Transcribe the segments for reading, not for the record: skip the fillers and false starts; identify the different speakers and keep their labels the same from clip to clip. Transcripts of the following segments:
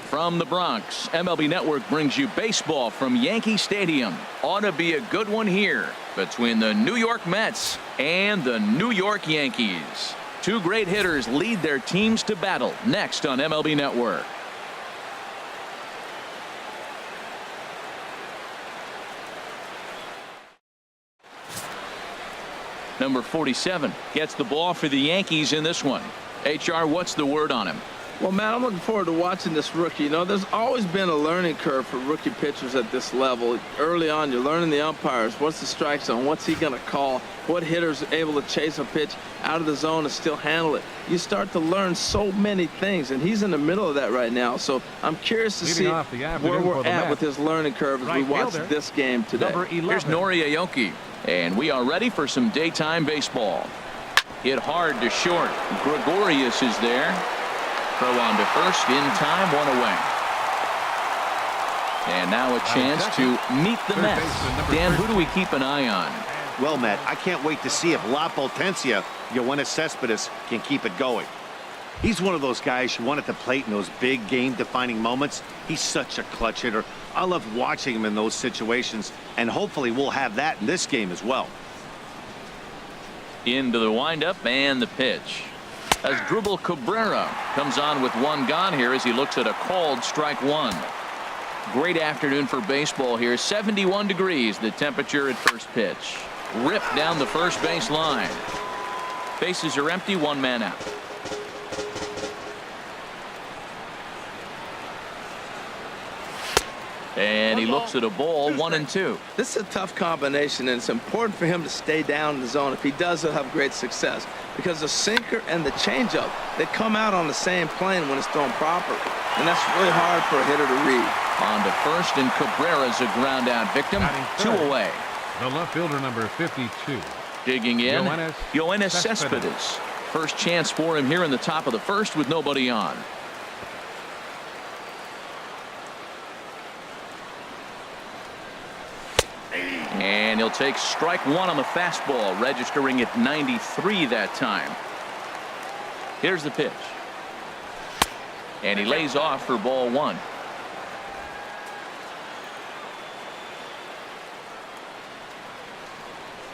Speaker 1: From the Bronx, MLB Network brings you baseball from Yankee Stadium. Ought to be a good one here between the New York Mets and the New York Yankees. Two great hitters lead their teams to battle next on MLB Network. Number 47 gets the ball for the Yankees in this one. HR, what's the word on him?
Speaker 2: Well, man, I'm looking forward to watching this rookie. You know, there's always been a learning curve for rookie pitchers at this level. Early on, you're learning the umpires. What's the strike zone? What's he going to call? What hitter's able to chase a pitch out of the zone and still handle it? You start to learn so many things, and he's in the middle of that right now. So I'm curious to see where we're at with his learning curve as we watch this game today.
Speaker 1: Here's Nori Aoki, and we are ready for some daytime baseball. Hit hard to short. Gregorius is there. Throw on to first in time, one away. And now a chance to meet the Mets. Dan, who do we keep an eye on?
Speaker 3: Well, Matt, I can't wait to see if La Potencia, Yoenis Cespedes, can keep it going. He's one of those guys you want at the plate in those big game-defining moments. He's such a clutch hitter. I love watching him in those situations, and hopefully we'll have that in this game as well.
Speaker 1: Into the windup and the pitch. Asdrubal Cabrera comes on with one gone here as he looks at a called strike one. Great afternoon for baseball here. 71 degrees the temperature at first pitch. Ripped down the first base line. Bases are empty, one man out. And he looks at a ball, 1-2.
Speaker 2: This is a tough combination, and it's important for him to stay down in the zone. If he does, he'll have great success, because the sinker and the changeup, they come out on the same plane when it's thrown properly, and that's really hard for a hitter to read.
Speaker 1: On to first, and Cabrera's a ground out victim. Two away.
Speaker 4: The left fielder, number 52.
Speaker 1: Digging in, Yoenis Cespedes. First chance for him here in the top of the first with nobody on. And he'll take strike one on the fastball, registering at 93 that time. Here's the pitch. And he lays off for ball one.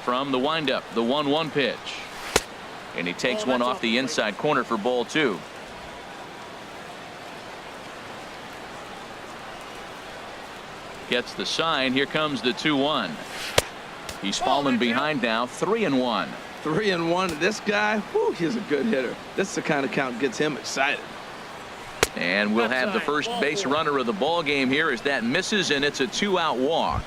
Speaker 1: From the windup, the 1-1 pitch. And he takes one off the inside corner for ball two. Gets the sign. Here comes the 2-1. He's fallen behind now. 3-1.
Speaker 2: 3-1. This guy, whew, he's a good hitter. This is the kind of count gets him excited.
Speaker 1: And we'll have the first base runner of the ball game here as that misses, and it's a 2-out walk.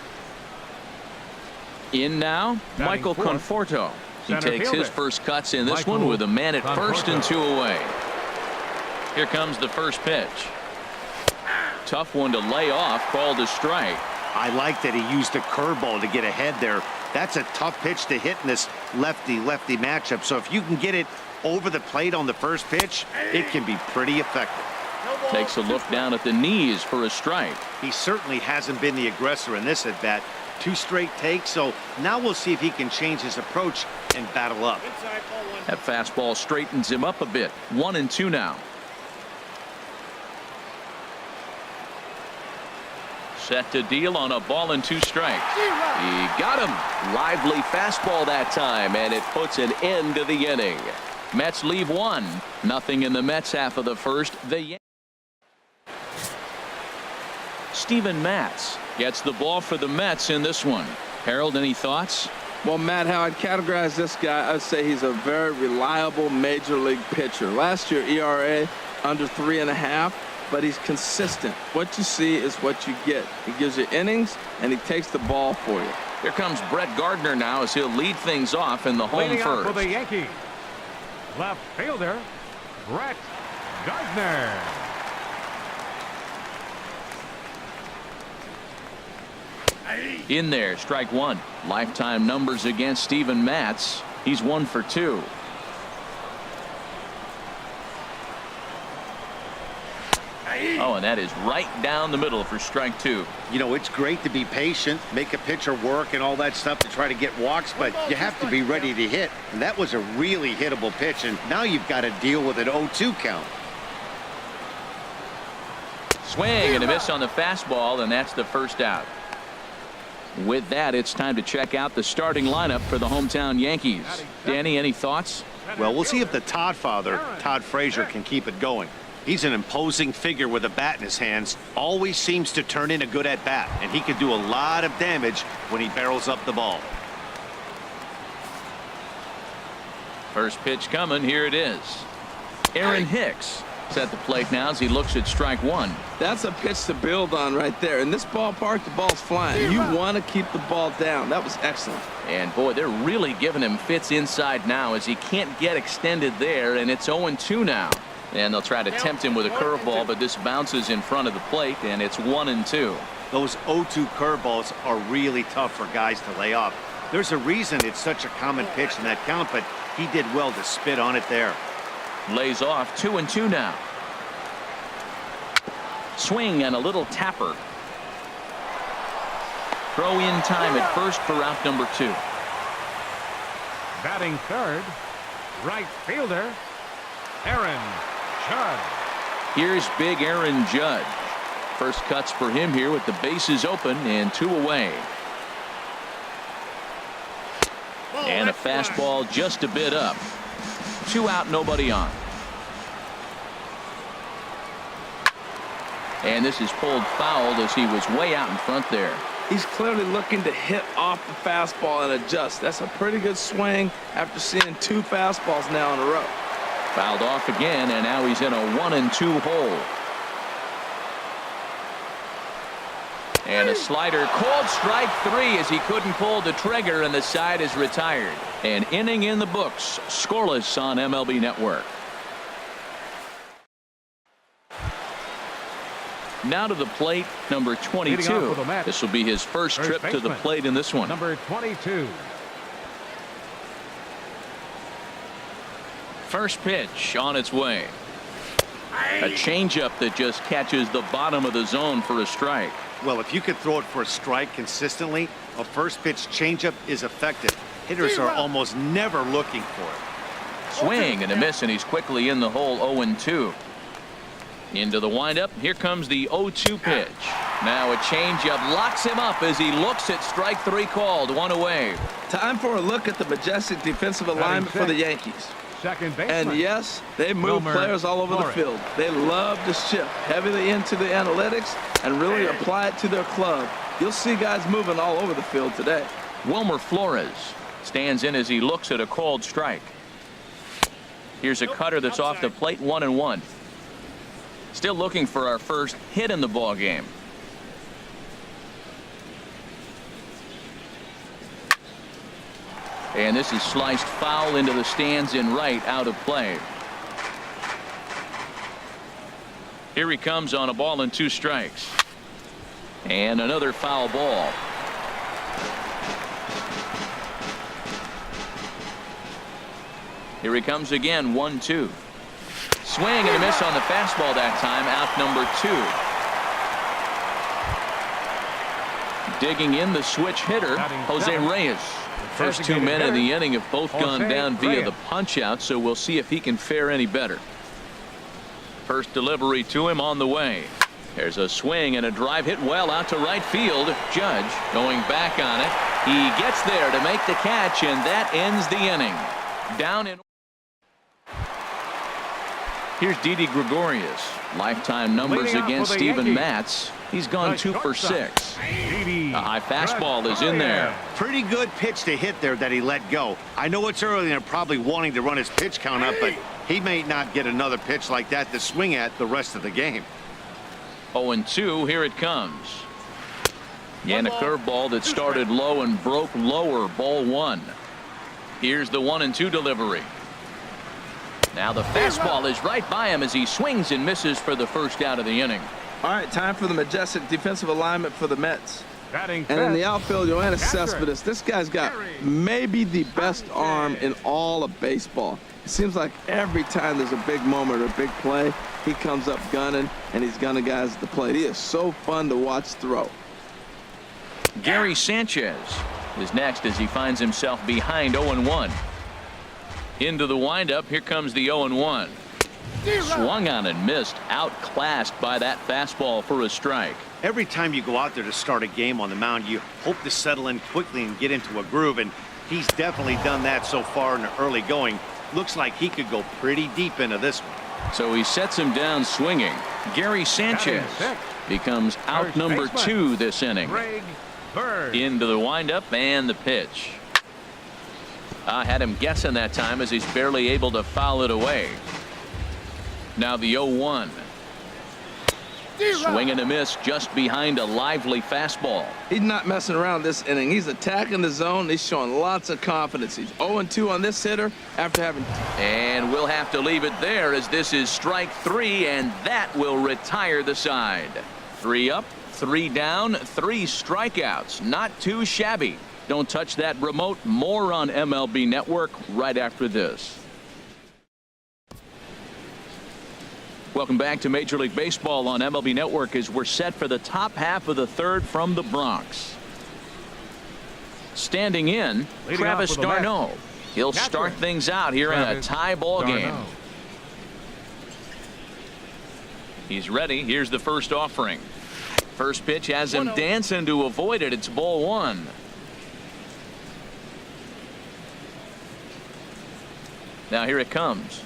Speaker 1: In now, Michael Conforto. He takes his first cuts in this one with a man at first and two away. Here comes the first pitch. Tough one to lay off, called a strike.
Speaker 3: I like that he used a curveball to get ahead there. That's a tough pitch to hit in this lefty-lefty matchup. So if you can get it over the plate on the first pitch, it can be pretty effective.
Speaker 1: Takes a look down at the knees for a strike.
Speaker 3: He certainly hasn't been the aggressor in this at bat. 2 straight takes, so now we'll see if he can change his approach and battle up.
Speaker 1: That fastball straightens him up a bit. 1-2 now. Set to deal on a ball and 2 strikes. He got him. Lively fastball that time, and it puts an end to the inning. Mets leave 1-0 in the Mets half of the first. Steven Matz gets the ball for the Mets in this one. Harold, any thoughts?
Speaker 2: Well, Matt, how I'd categorize this guy, I'd say he's a very reliable major league pitcher. Last year, ERA under 3.5. But he's consistent. What you see is what you get. He gives you innings, and he takes the ball for you.
Speaker 1: Here comes Brett Gardner now as he'll lead things off in the home first.
Speaker 4: For the Yankees, left fielder, Brett Gardner.
Speaker 1: In there, strike one. Lifetime numbers against Steven Matz. He's 1 for 2. Oh, and that is right down the middle for strike 2.
Speaker 3: You know, it's great to be patient, make a pitcher work and all that stuff to try to get walks, but you have to be ready to hit. And that was a really hittable pitch, and now you've got to deal with an 0-2 count.
Speaker 1: Swing and a miss on the fastball, and that's the first out. With that, it's time to check out the starting lineup for the hometown Yankees. Danny, any thoughts?
Speaker 3: Well, we'll see if the Todd father, Todd Frazier, can keep it going. He's an imposing figure with a bat in his hands. Always seems to turn in a good at-bat, and he can do a lot of damage when he barrels up the ball.
Speaker 1: First pitch coming. Here it is. Aaron Hicks is at the plate now as he looks at strike one.
Speaker 2: That's a pitch to build on right there. In this ballpark, the ball's flying. You want to keep the ball down. That was excellent.
Speaker 1: And boy, they're really giving him fits inside now as he can't get extended there, and it's 0-2 now. And they'll try to tempt him with a curveball, but this bounces in front of the plate, and it's 1-2.
Speaker 3: Those 0-2 curveballs are really tough for guys to lay off. There's a reason it's such a common pitch in that count, but he did well to spit on it there.
Speaker 1: Lays off 2-2 now. Swing and a little tapper. Throw in time at first for out number 2.
Speaker 4: Batting third, right fielder, Aaron Judge.
Speaker 1: Here's big Aaron Judge. First cuts for him here with the bases open and 2 away. And a fastball just a bit up. 2 out, nobody on. And this is pulled foul as he was way out in front there.
Speaker 2: He's clearly looking to hit off the fastball and adjust. That's a pretty good swing after seeing 2 fastballs now in a row.
Speaker 1: Fouled off again, and now he's in a 1-2 hole. And a slider, called strike 3 as he couldn't pull the trigger, and the side is retired. An inning in the books, scoreless on MLB Network. Now to the plate, number 22. This will be his first trip to the plate in this one.
Speaker 4: Number 22.
Speaker 1: First pitch on its way. A changeup that just catches the bottom of the zone for a strike.
Speaker 3: Well, if you could throw it for a strike consistently, a first pitch changeup is effective. Hitters are almost never looking for it.
Speaker 1: Swing and a miss, and he's quickly in the hole. 0-2. Into the windup. Here comes the 0-2 pitch. Now a changeup locks him up as he looks at strike 3 called. 1 away.
Speaker 2: Time for a look at the majestic defensive alignment for the Yankees.
Speaker 4: Second baseman.
Speaker 2: And yes, they move players all over the field. They love to shift heavily into the analytics and really apply it to their club. You'll see guys moving all over the field today.
Speaker 1: Wilmer Flores stands in as he looks at a called strike. Here's a cutter that's off the plate. 1-1. Still looking for our first hit in the ball game. And this is sliced foul into the stands in right, out of play. Here he comes on a ball and 2 strikes. And another foul ball. Here he comes again. 1-2. Swing and a miss on the fastball that time. Out number 2. Digging in the switch hitter, Jose Reyes. First 2 men in the inning have both gone down via the punch out, so we'll see if he can fare any better. First delivery to him on the way. There's a swing and a drive hit well out to right field. Judge going back on it. He gets there to make the catch, and that ends the inning. Down in. Here's Didi Gregorius. Lifetime numbers against Steven Matz. He's gone 2 for 6. A high fastball is in there.
Speaker 3: Pretty good pitch to hit there that he let go. I know it's early and they're probably wanting to run his pitch count up, but he may not get another pitch like that to swing at the rest of the game.
Speaker 1: 0-2. Here it comes. And a curveball that started low and broke lower. Ball 1. Here's the 1-2 delivery. Now the fastball is right by him as he swings and misses for the first out of the inning.
Speaker 2: All right, time for the majestic defensive alignment for the Mets.
Speaker 4: Batting
Speaker 2: and in the outfield, Yoenis Cespedes. This guy's got maybe the best arm in all of baseball. It seems like every time there's a big moment or a big play, he comes up gunning, and he's gunning guys at the plate. He is so fun to watch throw.
Speaker 1: Gary Sanchez is next as he finds himself behind 0-1. Into the windup. Here comes the 0-1. Swung on and missed, outclassed by that fastball for a strike.
Speaker 3: Every time you go out there to start a game on the mound, you hope to settle in quickly and get into a groove, and he's definitely done that so far in the early going. Looks like he could go pretty deep into this one.
Speaker 1: So he sets him down swinging. Gary Sanchez becomes out number 2 this inning. Into the windup and the pitch. I had him guessing that time as he's barely able to foul it away. Now the 0-1. Swing and a miss just behind a lively fastball.
Speaker 2: He's not messing around this inning. He's attacking the zone. He's showing lots of confidence. He's 0-2 on this hitter after having.
Speaker 1: And we'll have to leave it there as this is strike 3, and that will retire the side. 3 up, 3 down, 3 strikeouts. Not too shabby. Don't touch that remote. More on MLB Network right after this. Welcome back to Major League Baseball on MLB Network as we're set for the top half of the 3rd from the Bronx. Standing in, Travis d'Arnaud. He'll start things out here in a tie ball game. He's ready. Here's the first offering. First pitch has him dancing to avoid it. It's ball 1. Now here it comes.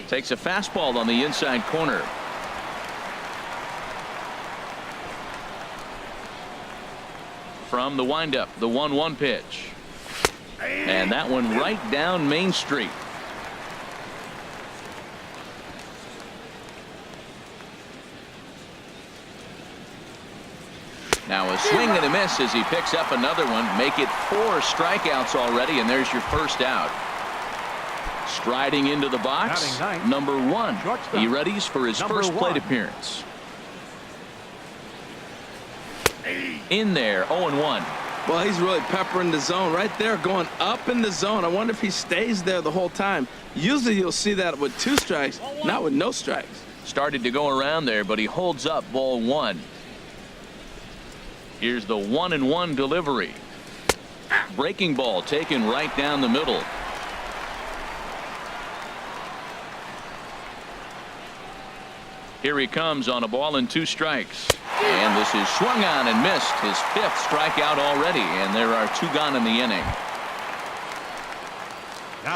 Speaker 1: Takes a fastball on the inside corner. From the windup, the 1-1 pitch. And that one right down Main Street. Now a swing and a miss as he picks up another one. Make it 4 strikeouts already, and there's your first out. Striding into the box, number 1. He readies for his first plate appearance. In there, 0-1.
Speaker 2: Well, he's really peppering the zone right there, going up in the zone. I wonder if he stays there the whole time. Usually you'll see that with 2 strikes, not with no strikes.
Speaker 1: Started to go around there, but he holds up ball 1. Here's the 1-1 delivery. Breaking ball taken right down the middle. Here he comes on a ball and 2 strikes. And this is swung on and missed. His 5th strikeout already, and there are 2 gone in the inning.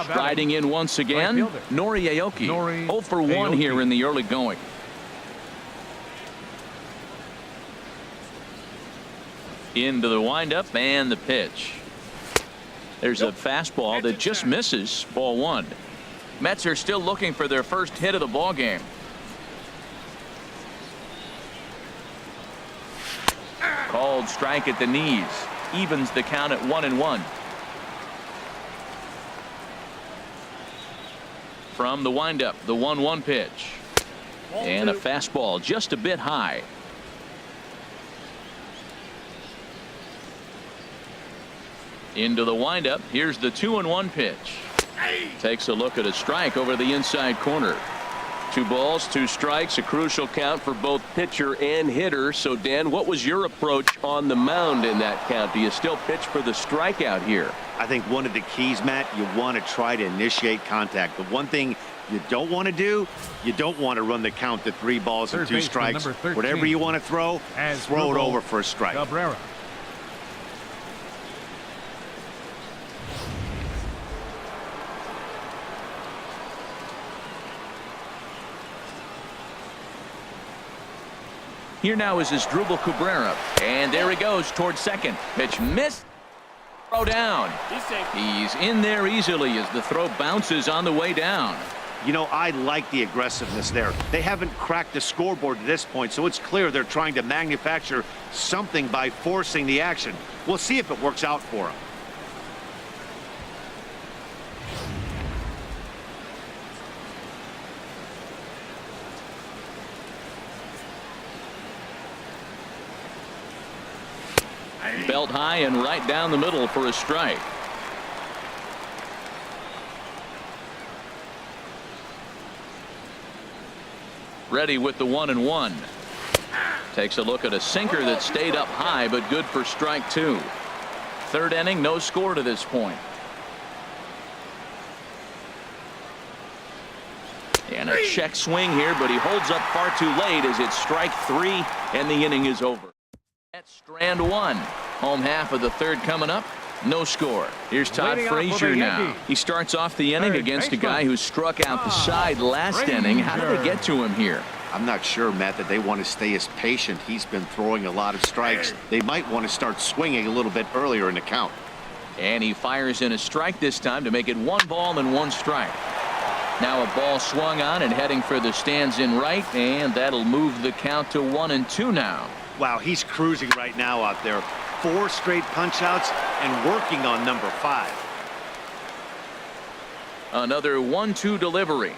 Speaker 1: Striding in once again, Nori Aoki. 0 for 1 here in the early going. Into the windup and the pitch. There's a fastball that just misses, ball 1. Mets are still looking for their first hit of the ball game. Called strike at the knees. Evens the count at 1-1. From the windup, the 1-1 pitch. And a fastball just a bit high. Into the windup. Here's the 2-1 pitch. Takes a look at a strike over the inside corner. 2 balls, 2 strikes, a crucial count for both pitcher and hitter. So, Dan, what was your approach on the mound in that count? Do you still pitch for the strikeout here?
Speaker 3: I think one of the keys, Matt, you want to try to initiate contact. The one thing you don't want to do, you don't want to run the count to 3 balls and 2 strikes. Whatever you want to throw it over for a strike.
Speaker 4: Cabrera.
Speaker 1: Here now is his Drupal Cabrera. And there he goes towards second. Pitch missed. Throw down. He's in there easily as the throw bounces on the way down.
Speaker 3: You know, I like the aggressiveness there. They haven't cracked the scoreboard to this point, so it's clear they're trying to manufacture something by forcing the action. We'll see if it works out for them.
Speaker 1: Belt high and right down the middle for a strike. Ready with the 1-1. Takes a look at a sinker that stayed up high, but good for strike 2. 3rd inning, no score to this point. Check swing here, but he holds up far too late as it's strike 3, and the inning is over. At strand 1. Home half of the third coming up. No score. Here's Todd Frazier now. He starts off the inning against a guy who struck out the side last inning. How did they get to him here?
Speaker 3: I'm not sure, Matt, that they want to stay as patient. He's been throwing a lot of strikes. They might want to start swinging a little bit earlier in the count.
Speaker 1: And he fires in a strike this time to make it 1 ball and 1 strike. Now a ball swung on and heading for the stands in right, and that'll move the count to 1-2 now.
Speaker 3: Wow, he's cruising right now out there. 4 straight punch-outs and working on number 5.
Speaker 1: Another 1-2 delivery.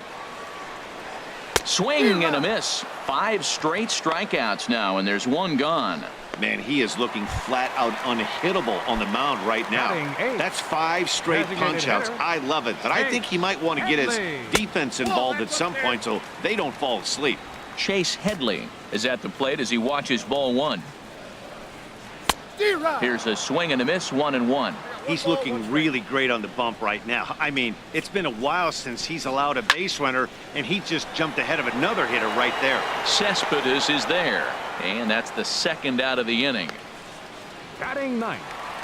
Speaker 1: Swing and a miss. 5 straight strikeouts now, and there's 1 gone.
Speaker 3: Man, he is looking flat out unhittable on the mound right now. That's 5 straight punch-outs. I love it, but I think he might want to get his defense involved at some point so they don't fall asleep.
Speaker 1: Chase Headley is at the plate as he watches ball 1. Here's a swing and a miss, 1-1.
Speaker 3: He's looking really great on the bump right now. I mean, it's been a while since he's allowed a base runner, and he just jumped ahead of another hitter right there.
Speaker 1: Cespedes is there, and that's the 2nd out of the inning.
Speaker 4: Batting 9th.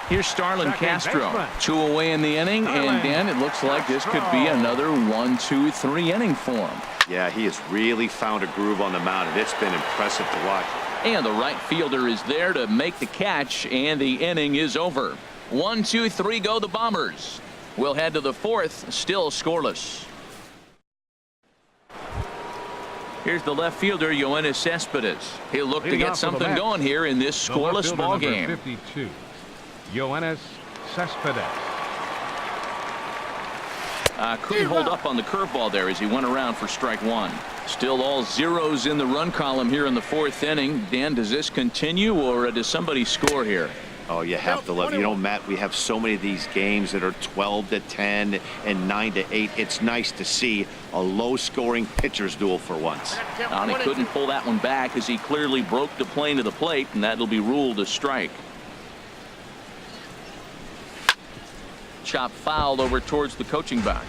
Speaker 1: Here's Starlin Castro. 2 away in the inning, and Dan, it looks like this could be another 1-2-3 inning for him.
Speaker 3: Yeah, he has really found a groove on the mound, and it's been impressive to watch.
Speaker 1: And the right fielder is there to make the catch, and the inning is over. 1-2-3 go the Bombers. We'll head to the 4th, still scoreless. Here's the left fielder, Yoenis Cespedes. He'll look to get something going here in this scoreless ball game.
Speaker 4: 52, Yoenis Cespedes.
Speaker 1: Couldn't hold up on the curveball there as he went around for strike 1. Still all zeros in the run column here in the 4th inning. Dan, does this continue, or does somebody score here?
Speaker 3: Oh, you have to love it. You know, Matt, we have so many of these games that are 12-10 and 9-8. It's nice to see a low-scoring pitcher's duel for once.
Speaker 1: And he couldn't pull that one back as he clearly broke the plane to the plate, and that'll be ruled a strike. Chop foul over towards the coaching box.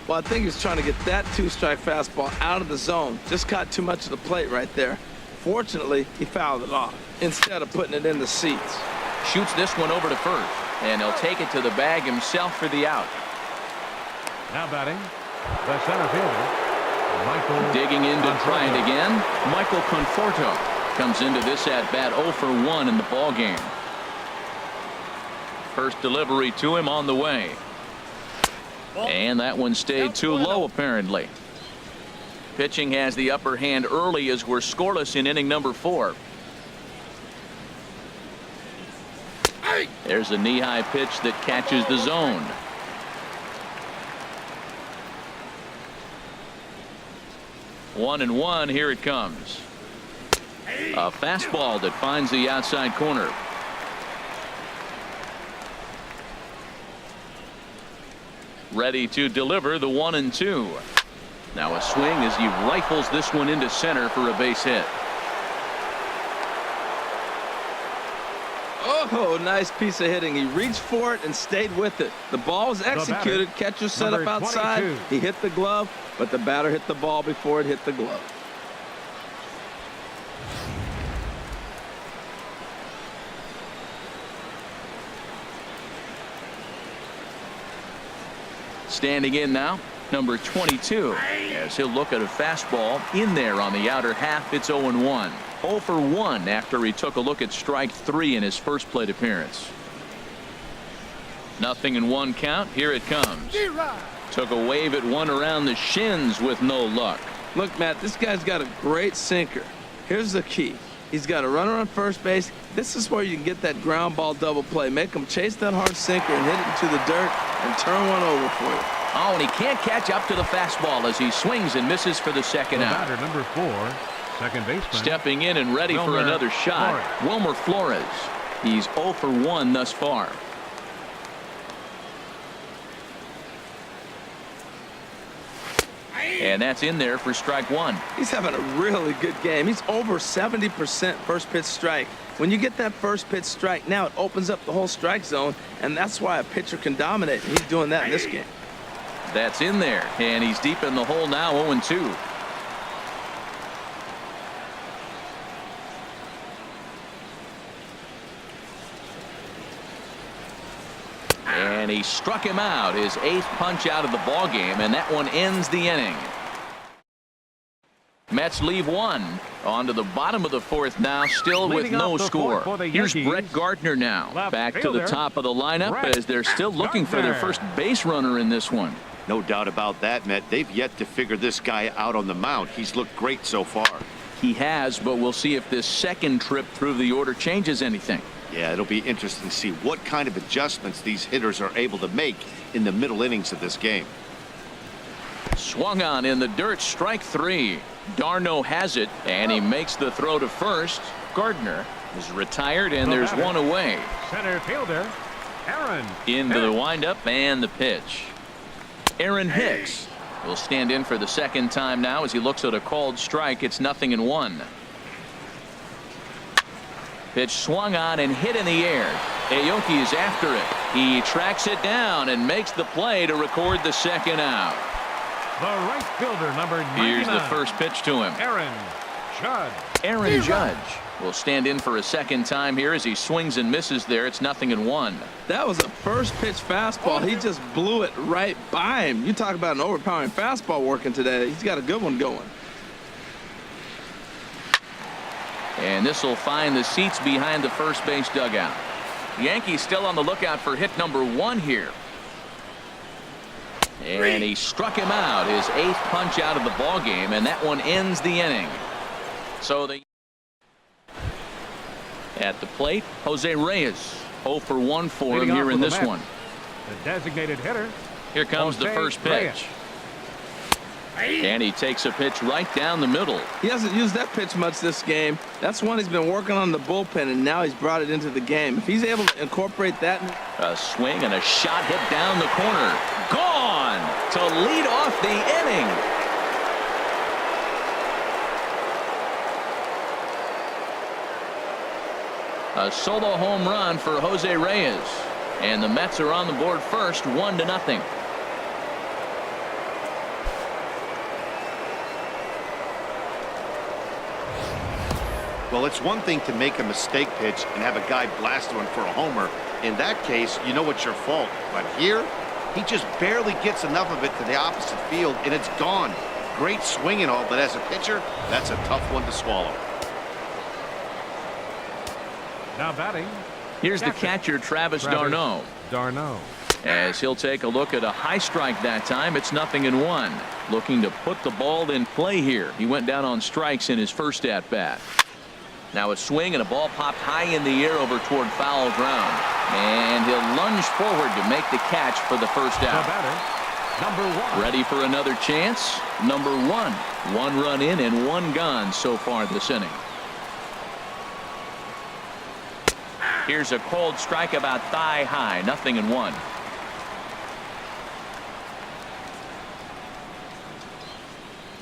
Speaker 2: Well, I think he's trying to get that 2-strike fastball out of the zone. Just caught too much of the plate right there. Fortunately, he fouled it off instead of putting it in the seats.
Speaker 1: Shoots this one over to first, and he'll take it to the bag himself for the out.
Speaker 4: Now batting, the center fielder, Michael.
Speaker 1: Digging in to try it again. Michael Conforto comes into this at bat 0 for 1 in the ball game. First delivery to him on the way. And that one stayed too low, apparently. Pitching has the upper hand early as we're scoreless in inning number 4. There's a knee-high pitch that catches the zone. One and one, here it comes. A fastball that finds the outside corner. Ready to deliver the 1-2. Now a swing as he rifles this one into center for a base hit.
Speaker 2: Oh, nice piece of hitting. He reached for it and stayed with it. The ball was executed. Catcher set up outside.
Speaker 4: 22.
Speaker 2: He hit the glove, but the batter hit the ball before it hit the glove.
Speaker 1: Standing in now, number 22, as he'll look at a fastball in there on the outer half. It's 0-1. 0 for 1 after he took a look at strike 3 in his first plate appearance. 0-1 count. Here it comes. Took a wave at one around the shins with no luck.
Speaker 2: Look, Matt, this guy's got a great sinker. Here's the key. He's got a runner on first base. This is where you can get that ground ball double play. Make him chase that hard sinker and hit it into the dirt and turn one over for you.
Speaker 1: Oh, and he can't catch up to the fastball as he swings and misses for the second out.
Speaker 4: Batter number 4, second baseman.
Speaker 1: Stepping in and ready for another shot, Wilmer Flores. He's 0 for 1 thus far. And that's in there for strike 1.
Speaker 2: He's having a really good game. He's over 70% first pitch strike. When you get that first pitch strike, now it opens up the whole strike zone, and that's why a pitcher can dominate. He's doing that in this game.
Speaker 1: That's in there, and he's deep in the hole now, 0-2. And he struck him out, his 8th punch out of the ball game, and that one ends the inning. Mets leave one. On to the bottom of the 4th now, still with no score. Here's Brett Gardner now, back to the top of the lineup as they're still looking for their first base runner in this one.
Speaker 3: No doubt about that, Matt. They've yet to figure this guy out on the mound. He's looked great so far.
Speaker 1: He has, but we'll see if this second trip through the order changes anything.
Speaker 3: Yeah, it'll be interesting to see what kind of adjustments these hitters are able to make in the middle innings of this game.
Speaker 1: Swung on in the dirt, strike 3. Darno has it, and he makes the throw to first. Gardner is retired, and there's one away.
Speaker 4: Center fielder, Aaron.
Speaker 1: Into the windup and the pitch. Aaron Hicks will stand in for the second time now as he looks at a called strike. It's 0-1. Pitch swung on and hit in the air. Aoki is after it. He tracks it down and makes the play to record the second out.
Speaker 4: The right fielder, number 99.
Speaker 1: Here's the first pitch to him.
Speaker 4: Aaron Judge.
Speaker 1: Aaron Judge will stand in for a second time here as he swings and misses there. It's 0-1.
Speaker 2: That was a first pitch fastball. He just blew it right by him. You talk about an overpowering fastball working today. He's got a good one going.
Speaker 1: And this will find the seats behind the first base dugout. The Yankees still on the lookout for hit number 1 here. And he struck him out, his 8th punch out of the ball game, and that one ends the inning. So at the plate, Jose Reyes, 0 for 1 for him here in this one.
Speaker 4: The designated hitter.
Speaker 1: Here comes the first pitch. And he takes a pitch right down the middle.
Speaker 2: He hasn't used that pitch much this game. That's one he's been working on the bullpen, and now he's brought it into the game. If he's able to incorporate that.
Speaker 1: A swing and a shot hit down the corner. Gone to lead off the inning. A solo home run for Jose Reyes. And the Mets are on the board first, 1-0.
Speaker 3: Well, it's one thing to make a mistake pitch and have a guy blast one for a homer. In that case, you know it's your fault. But here, he just barely gets enough of it to the opposite field, and it's gone. Great swing and all, but as a pitcher, that's a tough one to swallow.
Speaker 4: Now batting.
Speaker 1: Here's the catcher, Travis d'Arnaud. As he'll take a look at a high strike that time. It's 0-1. Looking to put the ball in play here. He went down on strikes in his first at-bat. Now a swing and a ball popped high in the air over toward foul ground. And he'll lunge forward to make the catch for the first out.
Speaker 4: Number 1.
Speaker 1: Ready for another chance? Number 1. 1 run in and 1 gone so far this inning. Here's a cold strike about thigh high. 0-1.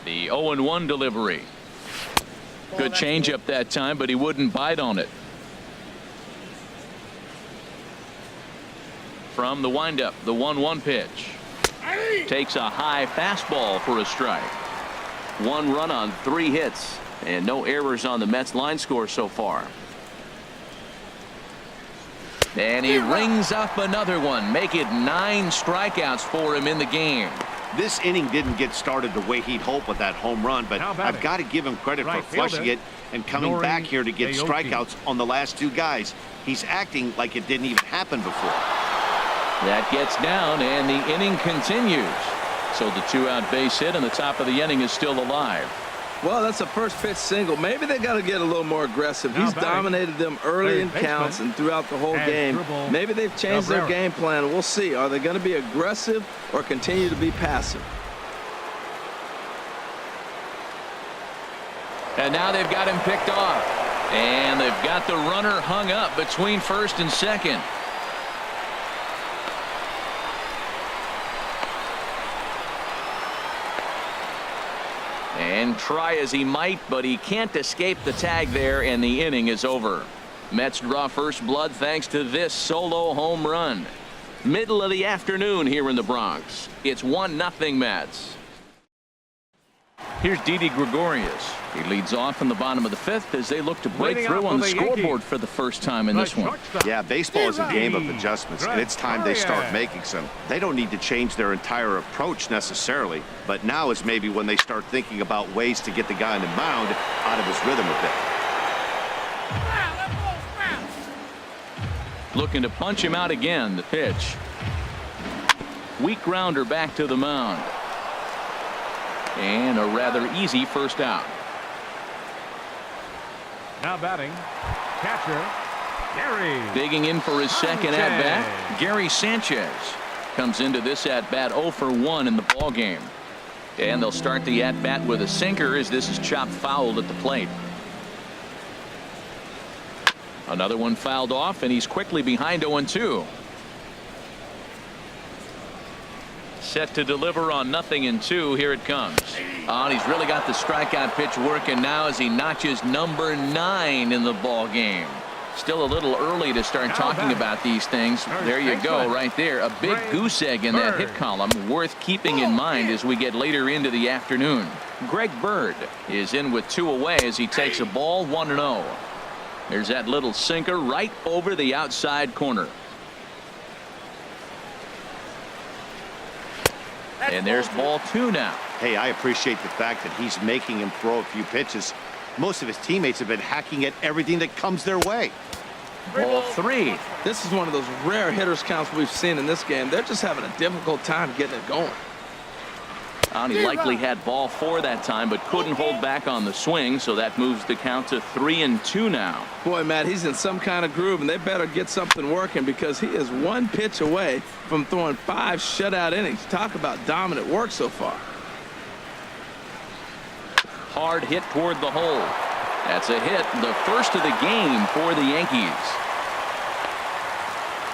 Speaker 1: The 0-1 delivery. Good changeup that time, but he wouldn't bite on it. From the windup, the 1-1 pitch. Takes a high fastball for a strike. 1 run on 3 hits, and no errors on the Mets line score so far. And he rings up another one. Make it 9 strikeouts for him in the game.
Speaker 3: This inning didn't get started the way he'd hoped with that home run, but I've got to give him credit for flushing it and coming back here to get strikeouts on the last 2 guys. He's acting like it didn't even happen before.
Speaker 1: That gets down, and the inning continues. So the 2-out base hit, and the top of the inning is still alive.
Speaker 2: Well, that's a first pitch single. Maybe they got to get a little more aggressive. He's dominated them early in counts and throughout the whole game. Maybe they've changed their game plan. We'll see. Are they going to be aggressive or continue to be passive?
Speaker 1: And now they've got him picked off. And they've got the runner hung up between first and second. And try as he might, but he can't escape the tag there, and the inning is over. Mets draw first blood thanks to this solo home run. Middle of the afternoon here in the Bronx. It's 1-0 Mets. Here's Didi Gregorius. He leads off in the bottom of the fifth as they look to break through on the scoreboard for the first time in this one.
Speaker 3: Yeah, baseball is a game of adjustments, and it's time they start making some. They don't need to change their entire approach necessarily, but now is maybe when they start thinking about ways to get the guy on the mound out of his rhythm a bit.
Speaker 1: Looking to punch him out again. The pitch. Weak grounder back to the mound. And a rather easy first out.
Speaker 4: Now batting, catcher, Gary.
Speaker 1: Digging in for his second at-bat, Gary Sanchez comes into this at-bat 0 for 1 in the ball game. And they'll start the at-bat with a sinker as this is chopped foul at the plate. Another one fouled off, and he's quickly behind 0-2. Set to deliver on 0-2. Here it comes. And he's really got the strikeout pitch working now as he notches number 9 in the ball game. Still a little early to start talking about these things. There you go, right there. A big goose egg in that hit column, worth keeping in mind as we get later into the afternoon. Greg Bird is in with 2 away as he takes a ball 1-0. There's that little sinker right over the outside corner. And there's ball 2 now.
Speaker 3: Hey, I appreciate the fact that he's making him throw a few pitches. Most of his teammates have been hacking at everything that comes their way.
Speaker 1: Ball 3.
Speaker 2: This is one of those rare hitters counts we've seen in this game. They're just having a difficult time getting it going.
Speaker 1: And he likely had ball 4 that time, but couldn't hold back on the swing, so that moves the count to 3-2 now.
Speaker 2: Boy, Matt, he's in some kind of groove, and they better get something working because he is 1 pitch away from throwing 5 shutout innings. Talk about dominant work so far.
Speaker 1: Hard hit toward the hole. That's a hit, the first of the game for the Yankees.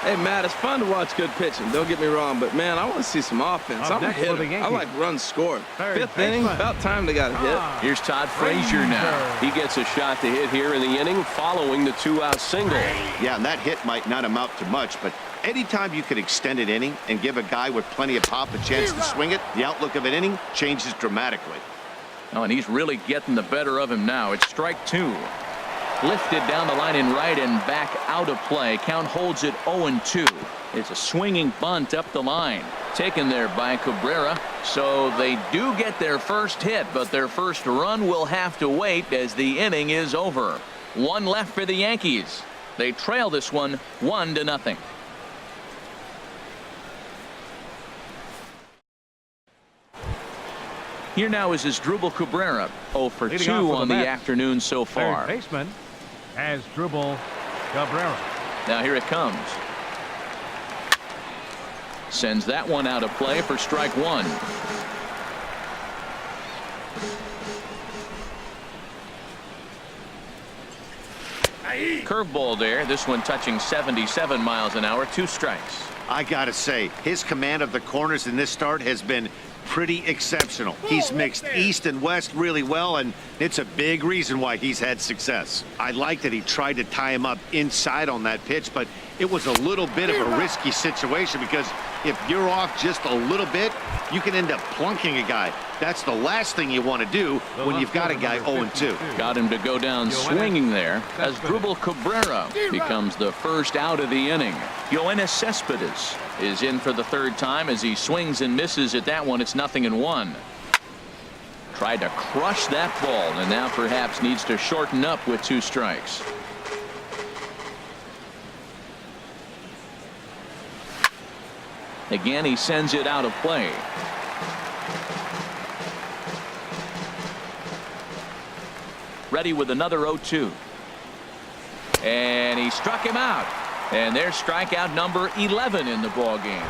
Speaker 2: Hey, Matt, it's fun to watch good pitching. Don't get me wrong, but, man, I want to see some offense. I'm a hitter. I like runs scored. 5th inning, about time they got a hit.
Speaker 1: Here's Todd Frazier now. He gets a shot to hit here in the inning following the 2-out single.
Speaker 3: Yeah, and that hit might not amount to much, but anytime you can extend an inning and give a guy with plenty of pop a chance to swing it, the outlook of an inning changes dramatically.
Speaker 1: Oh, and he's really getting the better of him now. It's strike 2. Lifted down the line in right and back out of play. Count holds it 0-2. It's a swinging bunt up the line. Taken there by Cabrera. So they do get their first hit, but their first run will have to wait as the inning is over. 1 left for the Yankees. They trail this one 1-0. Here now is Asdrubal Cabrera, 0 for 2 on the afternoon so far.
Speaker 4: Third baseman, Asdrubal Cabrera.
Speaker 1: Now here it comes. Sends that one out of play for strike 1. Curveball there. This one touching 77 miles an hour. 2 strikes.
Speaker 3: I gotta say, his command of the corners in this start has been pretty exceptional. He's mixed east and west really well, and it's a big reason why he's had success. I like that he tried to tie him up inside on that pitch, but it was a little bit of a risky situation because if you're off just a little bit, you can end up plunking a guy. That's the last thing you want to do when you've got a guy 0-2.
Speaker 1: Got him to go down swinging there as Asdrubal Cabrera becomes the first out of the inning. Yoenis Cespedes is in for the 3rd time as he swings and misses at that one. It's 0-1. Tried to crush that ball and now perhaps needs to shorten up with 2 strikes. Again, he sends it out of play. Ready with another 0-2. And he struck him out. And there's strikeout number 11 in the ball game.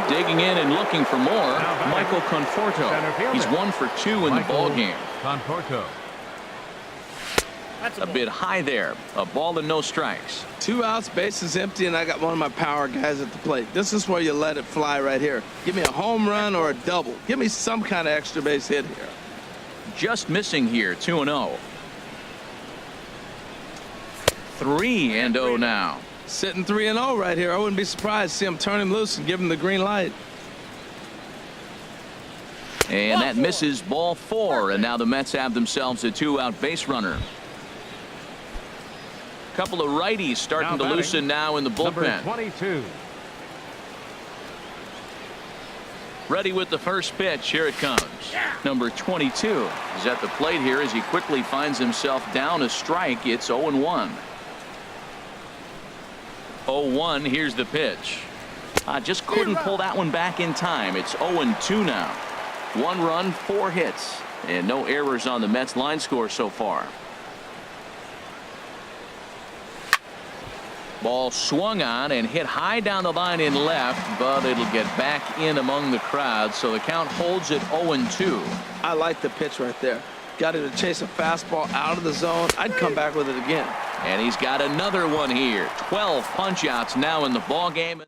Speaker 1: Digging in and looking for more, Michael Conforto. He's 1 for 2 in the ball game.
Speaker 4: Conforto.
Speaker 1: A bit high there. A ball and no strikes.
Speaker 2: 2 outs, bases empty, and I got one of my power guys at the plate. This is where you let it fly right here. Give me a home run or a double. Give me some kind of extra base hit here.
Speaker 1: Just missing here, 2-0. 3-0 now.
Speaker 2: Sitting 3-0 right here. I wouldn't be surprised to see him turn him loose and give him the green light.
Speaker 1: And that misses, ball 4, and now the Mets have themselves a 2-out base runner. Couple of righties starting to loosen now in the bullpen.
Speaker 4: Number 22.
Speaker 1: Ready with the first pitch. Here it comes. Number 22 is at the plate here as he quickly finds himself down a strike. It's 0-1. 0-1. Here's the pitch. Just couldn't pull that one back in time. It's 0-2 now. 1 run, 4 hits, and no errors on the Mets line score so far. Ball swung on and hit high down the line in left, but it'll get back in among the crowd, so the count holds at 0-2.
Speaker 2: I like the pitch right there. Got him to chase a fastball out of the zone. I'd come back with it again.
Speaker 1: And he's got another one here. 12 punch-outs now in the ball game.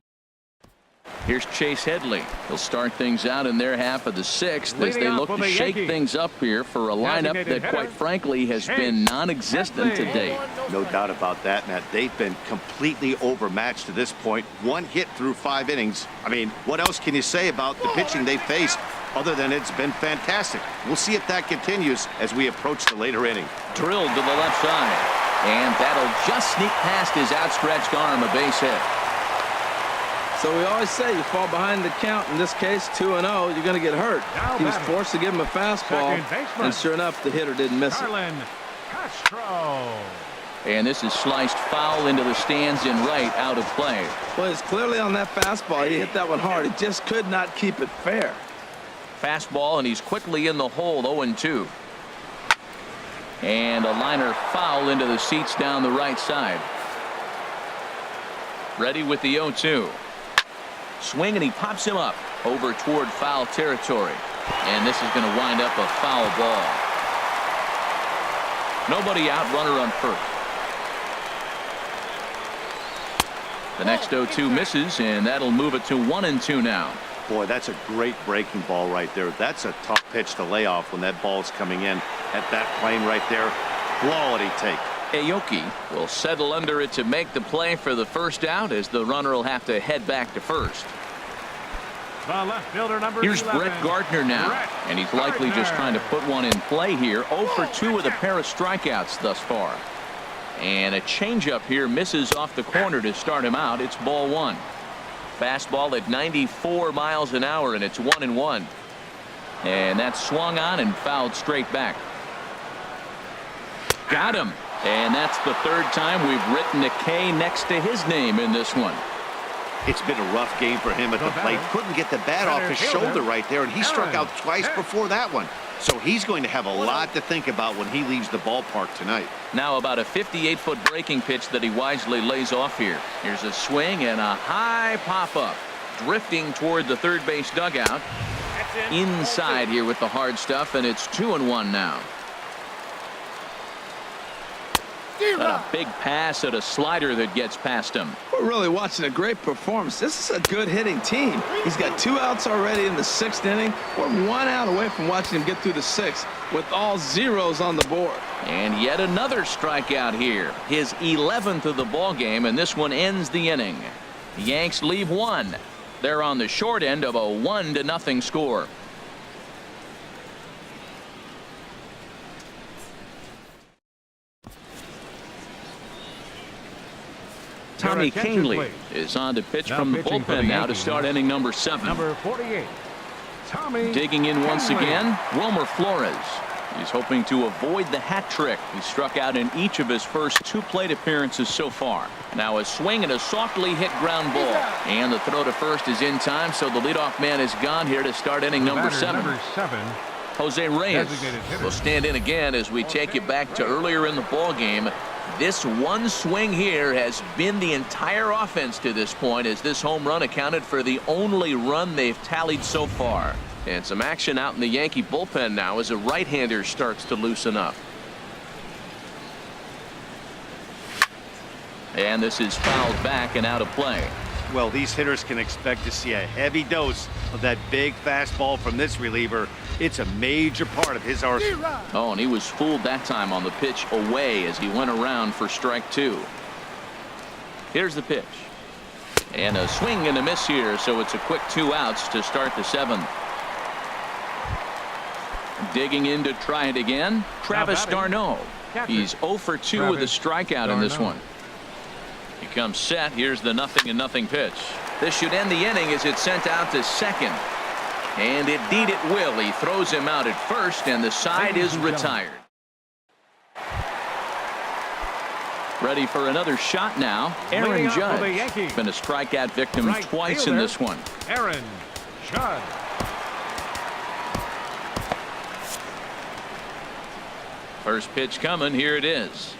Speaker 1: Here's Chase Headley. He'll start things out in their half of the 6th as they look to shake things up here for a lineup that, quite frankly, has been non-existent to date.
Speaker 3: No doubt about that, Matt. They've been completely overmatched to this point. 1 hit through 5 innings. I mean, what else can you say about the pitching they faced other than it's been fantastic? We'll see if that continues as we approach the later inning.
Speaker 1: Drilled to the left side, and that'll just sneak past his outstretched arm, a base hit.
Speaker 2: So we always say you fall behind the count. In this case, 2-0, you're going to get hurt. He was forced to give him a fastball, and sure enough, the hitter didn't miss it.
Speaker 1: And this is sliced foul into the stands in right, out of play.
Speaker 2: Well, it's clearly on that fastball. He hit that one hard. He just could not keep it fair.
Speaker 1: Fastball, and he's quickly in the hole, 0-2. And a liner foul into the seats down the right side. Ready with the 0-2. Swing, and he pops him up over toward foul territory. And this is going to wind up a foul ball. Nobody out, runner on first. The next 0-2 misses, and that'll move it to 1-2 now.
Speaker 3: Boy, that's a great breaking ball right there. That's a tough pitch to lay off when that ball's coming in at that plane right there. Quality take.
Speaker 1: Aoki will settle under it to make the play for the first out as the runner will have to head back to first.
Speaker 4: The left fielder, number
Speaker 1: Here's
Speaker 4: 11,
Speaker 1: Brett Gardner now, and he's likely just trying to put one in play here. 0 for 2 with a pair of strikeouts thus far. And a changeup here misses off the corner to start him out. It's ball 1. Fastball at 94 miles an hour, and it's 1-1. And that's swung on and fouled straight back. Got him. And that's the 3rd time we've written a K next to his name in this one.
Speaker 3: It's been a rough game for him at the plate. Couldn't get the bat off his shoulder right there, and he struck out twice before that one. So he's going to have a lot to think about when he leaves the ballpark tonight.
Speaker 1: Now about a 58-foot breaking pitch that he wisely lays off here. Here's a swing and a high pop-up. Drifting toward the third base dugout. Inside here with the hard stuff, and it's 2-1 now. And a big pass at a slider that gets past him.
Speaker 2: We're really watching a great performance. This is a good hitting team. He's got 2 outs already in the 6th inning. We're 1 out away from watching him get through the 6th with all zeros on the board.
Speaker 1: And yet another strikeout here. His 11th of the ball game, and this one ends the inning. The Yanks leave 1. They're on the short end of a 1-0 score. Tommy Kingley is on to pitch from the bullpen now to start inning number 7.
Speaker 4: Number 48. Tommy
Speaker 1: digging in once
Speaker 4: Kingley.
Speaker 1: again, Wilmer Flores. He's hoping to avoid the hat trick. He struck out in each of his first 2 plate appearances so far. Now a swing and a softly hit ground ball. And the throw to first is in time, so the leadoff man is gone here to start inning number 7.
Speaker 4: Number 7.
Speaker 1: Jose Reyes will stand in again as we take you back to earlier in the ball game. This one swing here has been the entire offense to this point, as this home run accounted for the only run they've tallied so far. And some action out in the Yankee bullpen now as a right-hander starts to loosen up. And this is fouled back and out of play.
Speaker 3: Well, these hitters can expect to see a heavy dose of that big fastball from this reliever. It's a major part of his arsenal.
Speaker 1: Oh, and he was fooled that time on the pitch away as he went around for strike 2. Here's the pitch. And a swing and a miss here, so it's a quick 2 outs to start the 7th. Digging in to try it again, Travis d'Arnaud. He's 0 for 2 with a strikeout in this one. He comes set. Here's the 0-0 pitch. This should end the inning as it's sent out to second. And indeed it will. He throws him out at first, and the side is retired. Ready for another shot now. Aaron Judge. Been a strikeout victim twice in this one.
Speaker 4: Aaron Judge.
Speaker 1: First pitch coming. Here it is.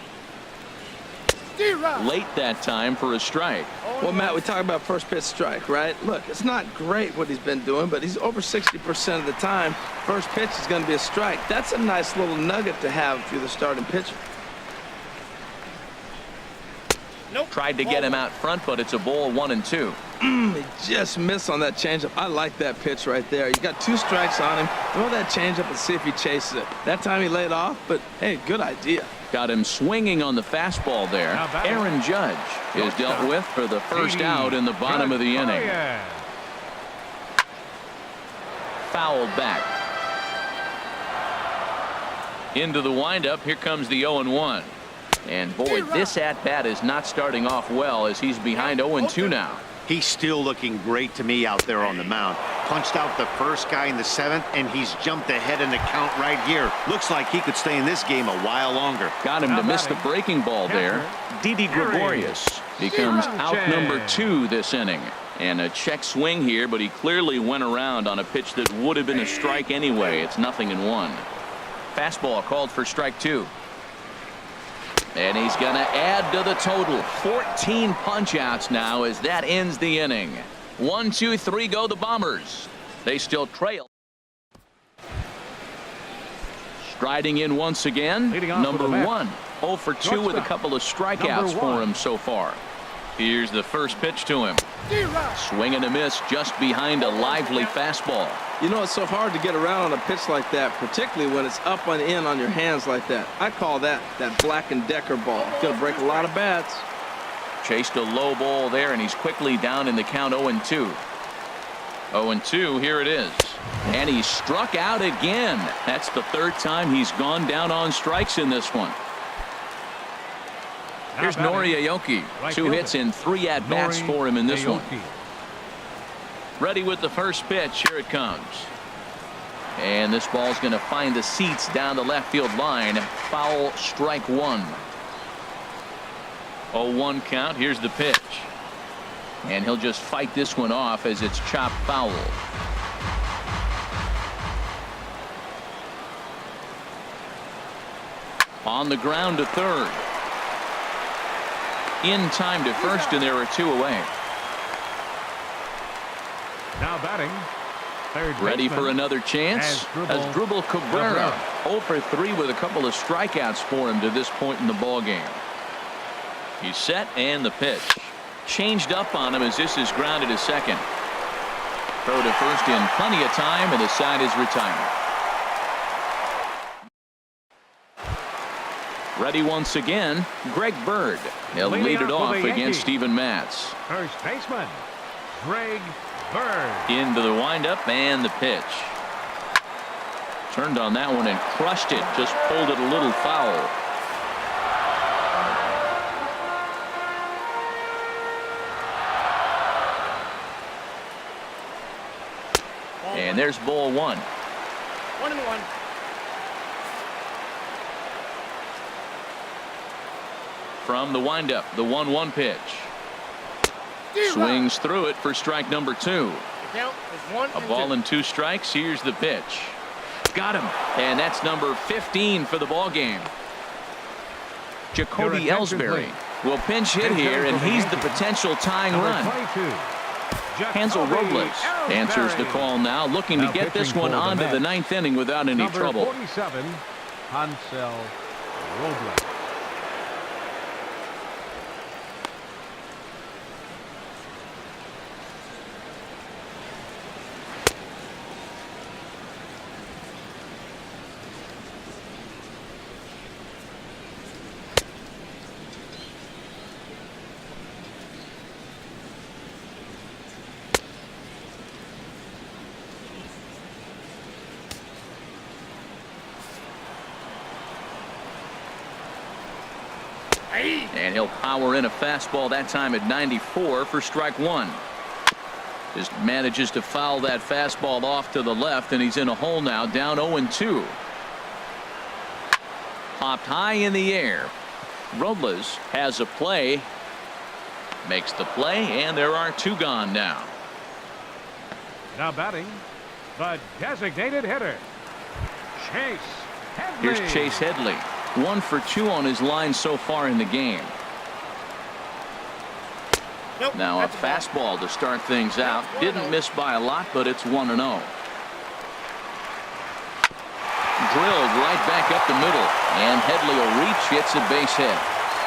Speaker 1: Late that time for a strike.
Speaker 2: Well, Matt, we talk about first pitch strike, right? Look, it's not great what he's been doing, but he's over 60% of the time. First pitch is going to be a strike. That's a nice little nugget to have if you're the starting pitcher.
Speaker 1: Tried to get him out front, but it's a ball 1-2.
Speaker 2: He just missed on that changeup. I like that pitch right there. You got 2 strikes on him. Throw that changeup and see if he chases it. That time he laid off, but hey, good idea.
Speaker 1: Got him swinging on the fastball there. Aaron Judge is dealt with for the first out in the bottom of the inning. Fouled back. Into the windup. Here comes the 0-1. And boy, this at-bat is not starting off well as he's behind 0-2 now.
Speaker 3: He's still looking great to me out there on the mound. Punched out the first guy in the 7th, and he's jumped ahead in the count right here. Looks like he could stay in this game a while longer.
Speaker 1: Got him to miss the breaking ball there. Didi Gregorius becomes out number 2 this inning. And a check swing here, but he clearly went around on a pitch that would have been a strike anyway. It's 0-1. Fastball called for strike 2. And he's going to add to the total. 14 punch-outs now as that ends the inning. 1, 2, 3 go the Bombers. They still trail. Striding in once again, number 1. 0 for 2 with a couple of strikeouts for him so far. Here's the first pitch to him. Swing and a miss just behind a lively fastball.
Speaker 2: You know, it's so hard to get around on a pitch like that, particularly when it's up and in on your hands like that. I call that Black & Decker ball. It's going to break a lot of bats.
Speaker 1: Chased a low ball there, and he's quickly down in the count 0-2. 0-2, here it is. And he struck out again. That's the 3rd time he's gone down on strikes in this one. Here's Nori Aoki. 2 hits and 3 at-bats for him in this one. Ready with the first pitch. Here it comes. And this ball's going to find the seats down the left field line. Foul, strike 1. 0-1 count. Here's the pitch. And he'll just fight this one off as it's chopped foul. On the ground to third. In time to first, and there are 2 away.
Speaker 4: Now batting. Third
Speaker 1: Ready
Speaker 4: baseman,
Speaker 1: for another chance? Asdrubal Cabrera. 0 for 3 with a couple of strikeouts for him to this point in the ball game. He's set, and the pitch. Changed up on him as this is grounded to second. Throw to first in plenty of time, and the side is retired. Ready once again, Greg Bird. He'll lead it off against Steven Matz.
Speaker 4: First baseman, Greg Bird.
Speaker 1: Into the windup and the pitch. Turned on that one and crushed it. Just pulled it a little foul. And there's ball 1.
Speaker 5: 1-1.
Speaker 1: From the windup, the 1-1 pitch. Swings through it for strike number 2. A ball and 2 strikes. Here's the pitch. Got him. And that's number 15 for the ball game. Jacoby Ellsbury will pinch hit here, and he's the potential tying run. Hansel Robles answers the call now, looking to get this one onto the 9th inning without any trouble.
Speaker 4: 47, Hansel Robles.
Speaker 1: And he'll power in a fastball that time at 94 for strike one. Just manages to foul that fastball off to the left, and he's in a hole now, down 0-2. Popped high in the air. Robles has a play. Makes the play, and there are two gone now.
Speaker 4: Now batting, the designated hitter, Chase Headley.
Speaker 1: Here's Chase Headley. 1 for 2 on his line so far in the game. Now a fastball to start things out. Didn't miss by a lot, but it's 1-0. Drilled right back up the middle, and Headley will reach. It's a base hit.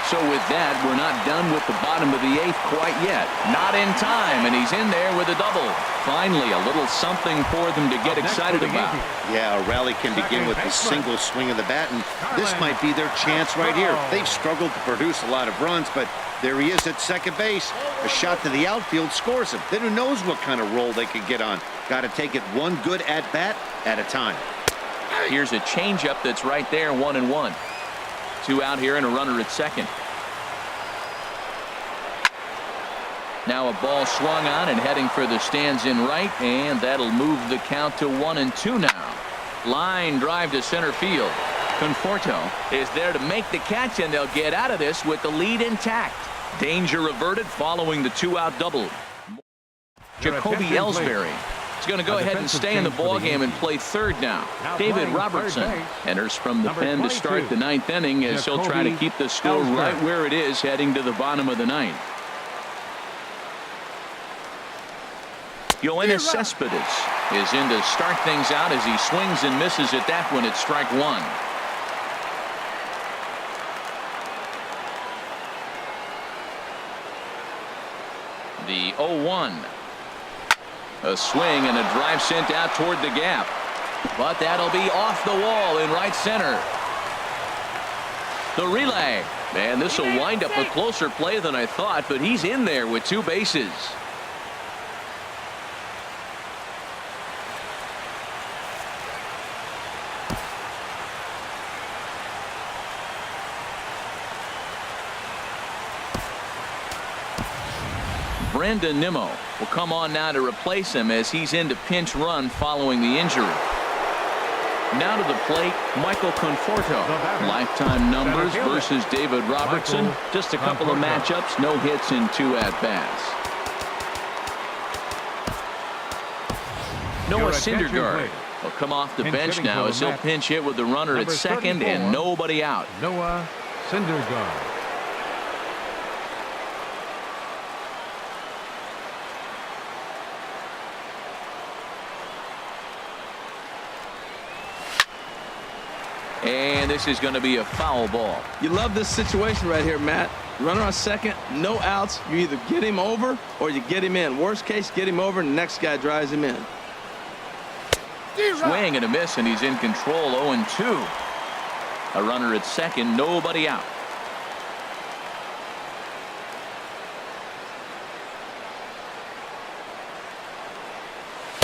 Speaker 1: So with that, we're not done with the bottom of the 8th quite yet. Not in time, and he's in there with a double. Finally, a little something for them to get excited about.
Speaker 3: Yeah, a rally can begin with a single swing of the bat, and this might be their chance right here. They've struggled to produce a lot of runs, but there he is at second base. A shot to the outfield scores him. Then who knows what kind of roll they could get on. Got to take it one good at-bat at a time.
Speaker 1: Here's a changeup that's right there, 1-1. 2 out here and a runner at second. Now a ball swung on and heading for the stands in right, and that'll move the count to 1-2 now. Line drive to center field. Conforto is there to make the catch, and they'll get out of this with the lead intact. Danger averted following the 2-out double. Jacoby Ellsbury is going to go ahead and stay in the ballgame and play third now. David Robertson enters from the pen to start the 9th inning, as he'll try to keep the score right where it is heading to the bottom of the 9th. Yoenis Cespedes is in to start things out as he swings and misses at that one at strike one. The 0-1. A swing and a drive sent out toward the gap. But that'll be off the wall in right center. The relay. Man, this will wind up a closer play than I thought, but he's in there with 2 bases. Brandon Nimmo will come on now to replace him as he's into pinch run following the injury. Now to the plate, Michael Conforto. Lifetime numbers versus David Robertson. Just a couple of matchups, no hits in 2 at-bats. Noah Syndergaard will come off the bench now as he'll pinch hit with the runner at second and nobody out.
Speaker 4: Noah Syndergaard.
Speaker 1: And this is going to be a foul ball.
Speaker 2: You love this situation right here, Matt. Runner on second, no outs. You either get him over or you get him in. Worst case, get him over and the next guy drives him in.
Speaker 1: Swing and a miss, and he's in control. 0-2. A runner at second, nobody out.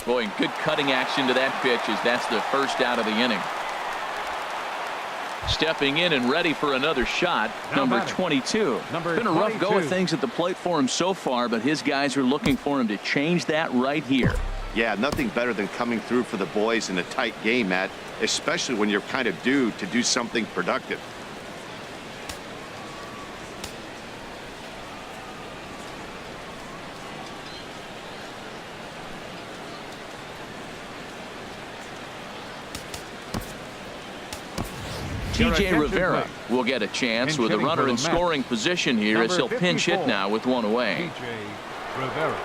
Speaker 1: Boy, good cutting action to that pitch as that's the first out of the inning. Stepping in and ready for another shot, number 22. Been a rough go of things at the plate for him so far, but his guys are looking for him to change that right here.
Speaker 3: Yeah, nothing better than coming through for the boys in a tight game, Matt, especially when you're kind of due to do something productive.
Speaker 1: TJ Rivera will get a chance with a runner in scoring position here as he'll pinch hit now with 1 away.
Speaker 4: TJ Rivera.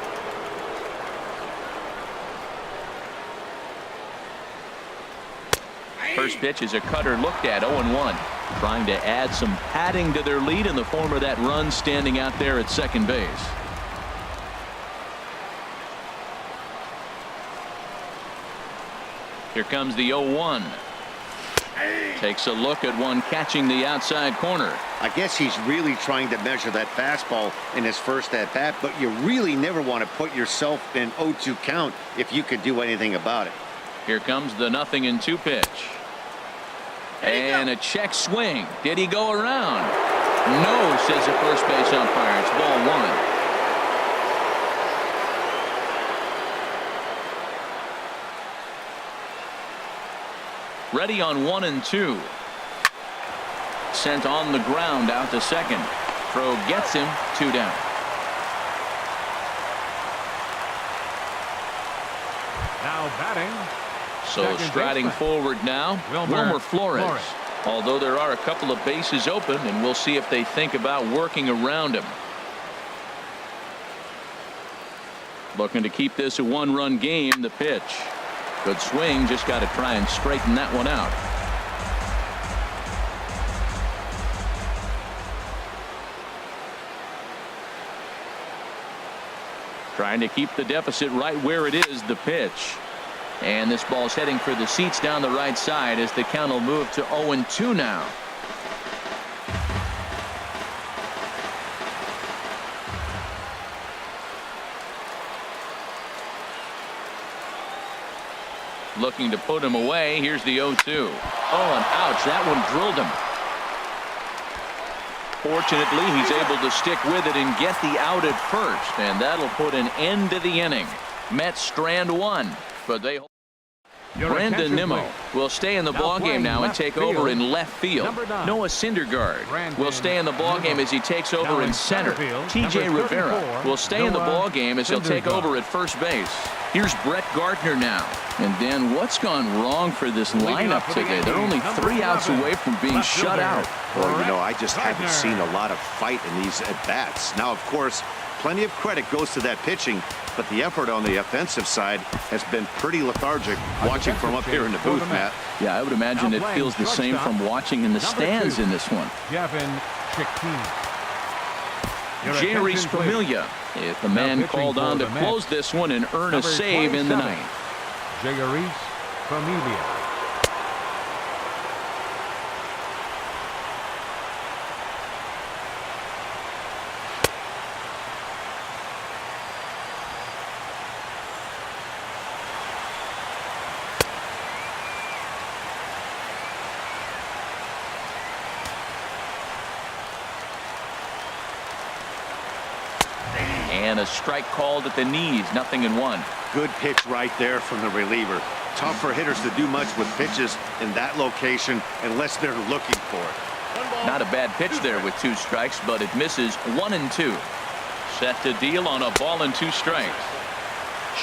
Speaker 1: First pitch is a cutter looked at. 0-1. Trying to add some padding to their lead in the form of that run standing out there at second base. Here comes the 0-1. Takes a look at one catching the outside corner.
Speaker 3: I guess he's really trying to measure that fastball in his first at-bat, but you really never want to put yourself in 0-2 count if you could do anything about it.
Speaker 1: Here comes the 0-2 pitch. And a check swing. Did he go around? No, says the first base umpire. It's ball one. Ready on 1 and 2. Sent on the ground out to second. Throw gets him, 2 down.
Speaker 4: Now batting.
Speaker 1: So striding forward now, Wilmer Flores. Although there are a couple of bases open, and we'll see if they think about working around him. Looking to keep this a 1-run game. The pitch. Good swing, just got to try and straighten that one out. Trying to keep the deficit right where it is. The pitch. And this ball's heading for the seats down the right side as the count will move to 0-2 now. Looking to put him away. Here's the 0-2. Oh, and ouch, that one drilled him. Fortunately, he's able to stick with it and get the out at first, and that'll put an end to the inning. Mets strand one, but they. Brandon Nimmo will stay in the ballgame now and take over in left field. Noah Syndergaard will stay in the ballgame as he takes over in center. TJ Rivera will stay in the ballgame as he'll take over at first base. Here's Brett Gardner now. And then what's gone wrong for this lineup today? They're only 3 outs away from being shut out.
Speaker 3: Well, you know, I just haven't seen a lot of fight in these at-bats. Now, of course, plenty of credit goes to that pitching, but the effort on the offensive side has been pretty lethargic. Watching from up here in the booth, Matt.
Speaker 1: Yeah, I would imagine it feels the same from watching in the stands in this one. Jerry Familia is the man called on to close this one and earn a save in the ninth.
Speaker 4: Jerry Familia.
Speaker 1: And a strike called at the knees. 0-1.
Speaker 3: Good pitch right there from the reliever. Tough for hitters to do much with pitches in that location unless they're looking for it.
Speaker 1: Not a bad pitch there with 2 strikes, but it misses. 1-2. Set to deal on a ball and 2 strikes.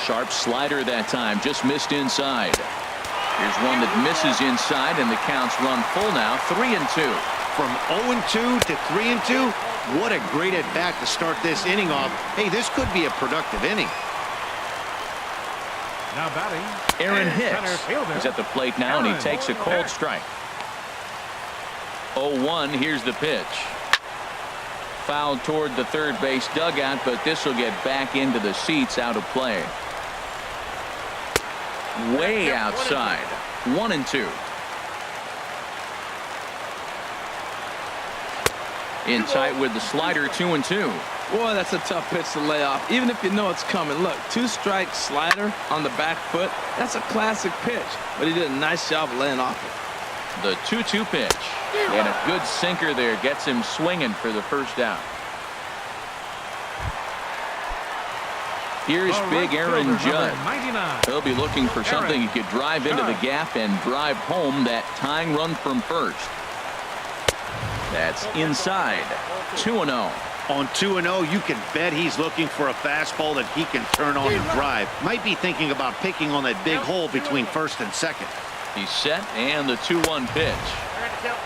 Speaker 1: Sharp slider that time, just missed inside. Here's one that misses inside, and the counts run full now. 3-2.
Speaker 3: From 0-2 to 3-2. What a great at-bat to start this inning off. Hey, this could be a productive inning.
Speaker 4: Now batting.
Speaker 1: Aaron Hicks is at the plate now, and he takes a cold strike. 0-1. Here's the pitch. Fouled toward the third base dugout, but this will get back into the seats, out of play. Way outside. 1-2. In tight with the slider. 2-2.
Speaker 2: Boy, that's a tough pitch to lay off, even if you know it's coming. Look, 2-strike slider on the back foot. That's a classic pitch, but he did a nice job of laying off it.
Speaker 1: The 2-2 pitch, and a good sinker there gets him swinging for the first out. Here's big Aaron Judge. He'll be looking for something he could drive into the gap and drive home that tying run from first. That's inside. 2-0.
Speaker 3: On 2-0, you can bet he's looking for a fastball that he can turn on and drive. Might be thinking about picking on that big hole between first and second.
Speaker 1: He's set, and the 2-1 pitch.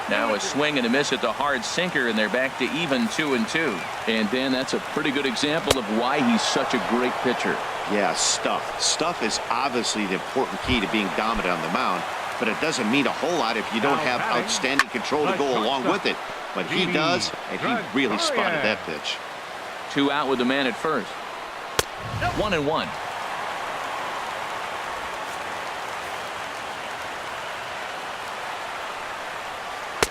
Speaker 1: Now a swing and a miss at the hard sinker, and they're back to even 2-2. And Dan, that's a pretty good example of why he's such a great pitcher.
Speaker 3: Yeah, stuff. Stuff is obviously the important key to being dominant on the mound, but it doesn't mean a whole lot if you don't have outstanding control to go along with it. But he does, and he really spotted that pitch.
Speaker 1: 2 out with the man at first. 1-1.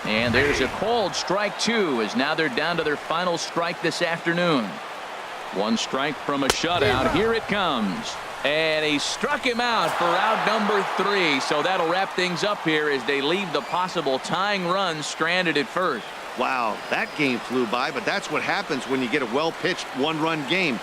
Speaker 1: And there's a called strike 2, as now they're down to their final strike this afternoon. 1 strike from a shutout. Here it comes. And he struck him out for out number 3. So that'll wrap things up here as they leave the possible tying run stranded at first.
Speaker 3: Wow, that game flew by, but that's what happens when you get a well-pitched one-run game.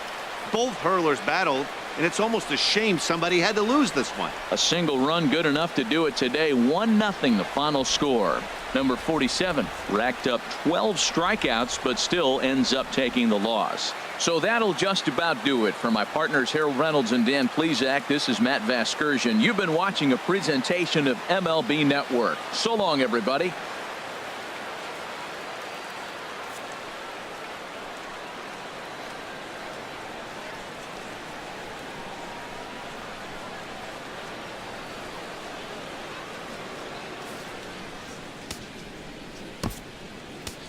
Speaker 3: Both hurlers battled, and it's almost a shame somebody had to lose this one.
Speaker 1: A single run good enough to do it today. 1-0 the final score. Number 47 racked up 12 strikeouts, but still ends up taking the loss. So that'll just about do it. For my partners Harold Reynolds and Dan Plesac, this is Matt Vasgersian. You've been watching a presentation of MLB Network. So long, everybody.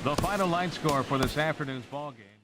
Speaker 4: The final line score for this afternoon's ball game.